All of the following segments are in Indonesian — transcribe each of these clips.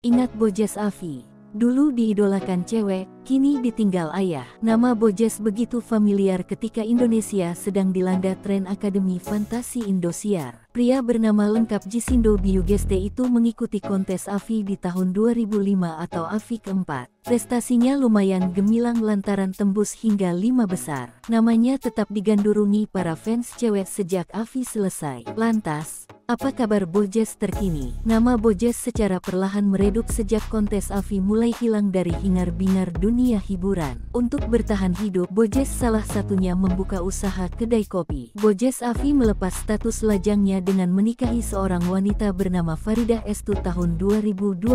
Ingat Bojes Afi? Dulu diidolakan cewek, kini ditinggal ayah. Nama Bojes begitu familiar ketika Indonesia sedang dilanda tren Akademi Fantasi Indosiar. Pria bernama lengkap Jisindo Biugeste itu mengikuti kontes Afi di tahun 2005 atau Afi keempat. Prestasinya lumayan gemilang lantaran tembus hingga 5 besar. Namanya tetap digandrungi para fans cewek sejak Afi selesai. Lantas, apa kabar Bojes terkini? Nama Bojes secara perlahan meredup sejak kontes Afi mulai hilang dari hingar-bingar dunia hiburan. Untuk bertahan hidup, Bojes salah satunya membuka usaha kedai kopi. Bojes Afi melepas status lajangnya dengan menikahi seorang wanita bernama Faridah Estu tahun 2020.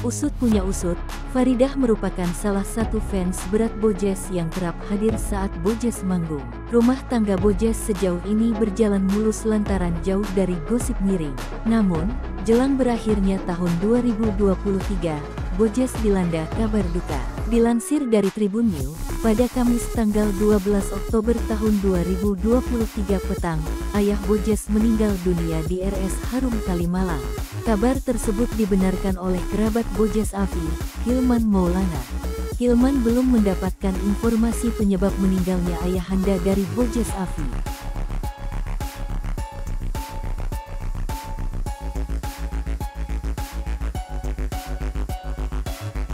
Usut punya usut, Faridah merupakan salah satu fans berat Bojes yang kerap hadir saat Bojes manggung. Rumah tangga Bojes sejauh ini berjalan mulus lantaran jauh dari gosip miring. Namun, jelang berakhirnya tahun 2023, Bojes dilanda kabar duka. Dilansir dari Tribun News, pada Kamis tanggal 12 Oktober tahun 2023 petang, ayah Bojes meninggal dunia di RS Harum Kalimalang. Kabar tersebut dibenarkan oleh kerabat Bojes Afi, Hilman Maulana. Hilman belum mendapatkan informasi penyebab meninggalnya ayahanda dari Bojes Afi.